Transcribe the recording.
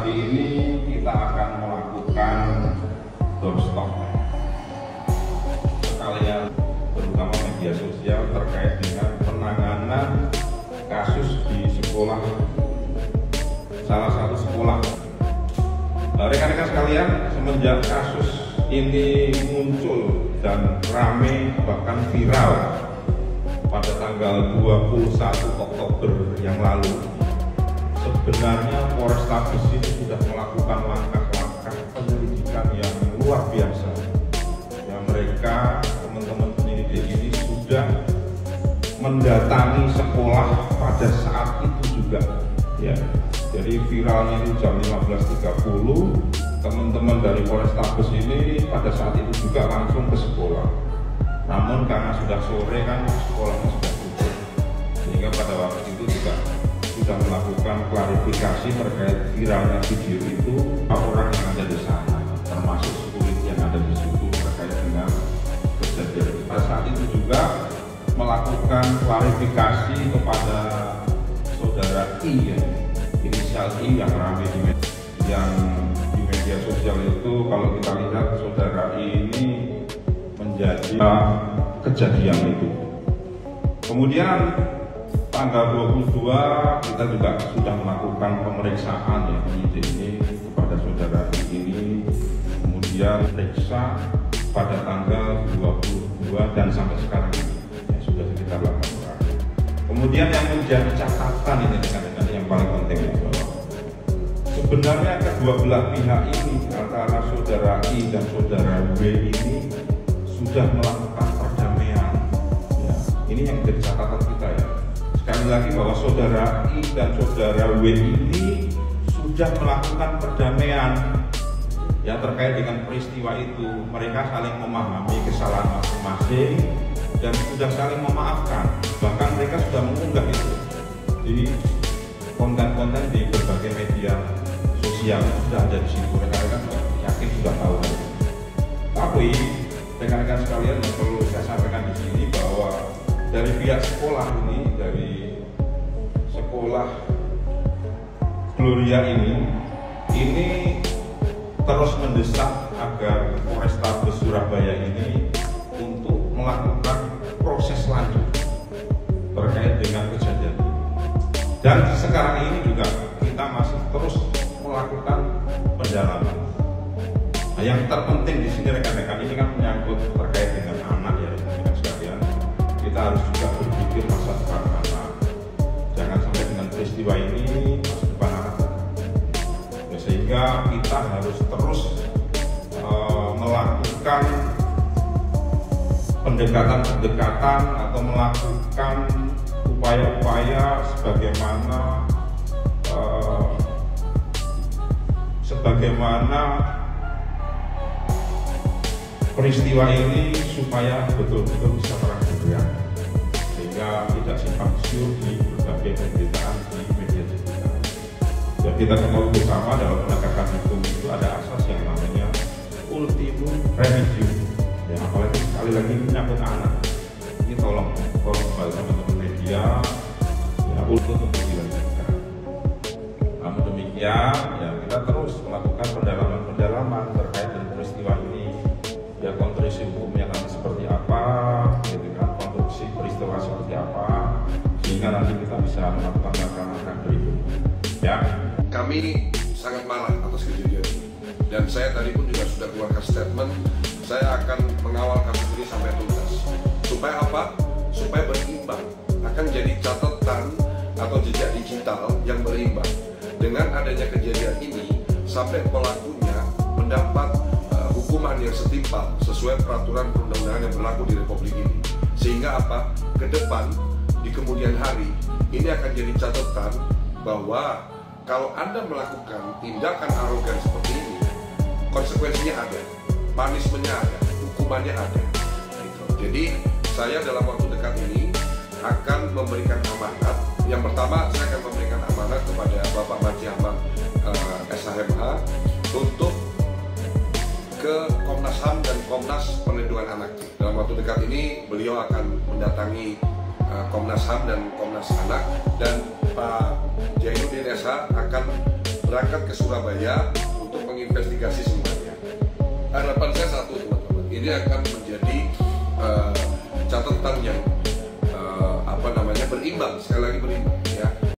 pagi ini kita akan melakukan doorstop sekalian, terutama media sosial terkait dengan penanganan kasus di sekolah, salah satu sekolah. Rekan-rekan sekalian, semenjak kasus ini muncul dan ramai bahkan viral pada tanggal 21 Oktober yang lalu, sebenarnya Polrestabes ini sudah melakukan langkah-langkah penyelidikan yang luar biasa. Yang mereka, teman-teman penyelidik ini sudah mendatangi sekolah pada saat itu juga, ya. Jadi viralnya itu jam 15.30, teman-teman dari Polrestabes ini pada saat itu juga langsung ke sekolah. Namun karena sudah sore kan sekolahnya sudah tutup, sehingga pada waktu itu juga sudah melakukan klarifikasi terkait viralnya video itu, orang yang ada di sana, termasuk security yang ada di situ terkait dengan kejadian. Pada saat itu juga melakukan klarifikasi kepada saudara I, ya, inisial I yang ramai di media sosial itu. Kalau kita lihat saudara I ini menjadi kejadian itu. Kemudian tanggal 22 kita juga sudah melakukan pemeriksaan ya, penyidik ini kepada saudara ini, kemudian periksa pada tanggal 22 dan sampai sekarang ini ya, sudah sekitar 8 hari. Kemudian yang menjadi catatan ini dengan yang paling penting adalah sebenarnya kedua belah pihak ini antara saudara I dan saudara W ini sudah melakukan perdamaian. Ya, ini yang menjadi catatan kita ya. Sekali lagi bahwa saudara I dan saudara W ini sudah melakukan perdamaian ya terkait dengan peristiwa itu. Mereka saling memahami kesalahan masing-masing dan sudah saling memaafkan. Bahkan mereka sudah mengunggah itu di konten-konten di berbagai media sosial, sudah ada di situ. Rekan-rekan yakin sudah tahu. Tapi rekan-rekan sekalian yang perlu saya sampaikan di sini bahwa dari pihak sekolah ini, dari sekolah Gloria ini terus mendesak agar Polrestabes Surabaya ini untuk melakukan proses lanjut terkait dengan kejadian ini. Dan sekarang ini juga kita masih terus melakukan pendalaman. Nah, yang terpenting di sini rekan-rekan, ini kan menyangkut terkait dengan anak ya rekan-rekan sekalian. Kita harus juga berpikir masa depan anak. Jangan sampai dengan peristiwa ini masa depan anak. Ya, sehingga kita harus terus melakukan pendekatan-pendekatan atau melakukan upaya-upaya sebagaimana peristiwa ini supaya betul-betul bisa terang benderang, sehingga tidak simpang siur di berbagai pemberitaan di media sosial. Dan kita semua bersama dalam penegakan hukum itu ada asas yang namanya ultimum remedium. Ya, apalagi sekali lagi menyangkut anak. Ini tolong kepada teman-teman media ya, untuk dilanjutkan. Namun demikian ya, kita terus melakukan pendalaman terkait dengan peristiwa ini. Ya, konstruksi hukumnya nanti seperti apa, gitu kan, konstruksi peristiwa seperti apa, sehingga nanti kita bisa melakukan langkah-langkah berikutnya. Ya, kami sangat marah atas kejadian ini, dan saya tadi pun juga sudah keluarkan statement. Saya akan mengawal kasus ini sampai tuntas. Supaya apa? Supaya berimbang, akan jadi catatan atau jejak digital yang berimbang. Dengan adanya kejadian ini, sampai pelakunya mendapat hukuman yang setimpal sesuai peraturan perundang-undangan yang berlaku di Republik ini. Sehingga apa? Ke depan, di kemudian hari, ini akan jadi catatan bahwa kalau Anda melakukan tindakan arogan seperti ini, konsekuensinya ada, punishment-nya ada, hukumannya ada. Gitu. Jadi saya dalam waktu dekat ini akan memberikan amanat. Yang pertama, saya akan memberikan amanat kepada Bapak Marji Hamam SHMH untuk ke Komnas HAM dan Komnas Perlindungan Anak. Dalam waktu dekat ini beliau akan mendatangi Komnas HAM dan Komnas Anak, dan Pak Jainuddin SH akan berangkat ke Surabaya untuk menginvestigasi semuanya. Harapan saya satu, teman-teman, ini akan menjadi catatan yang berimbang, sekali lagi berimbang.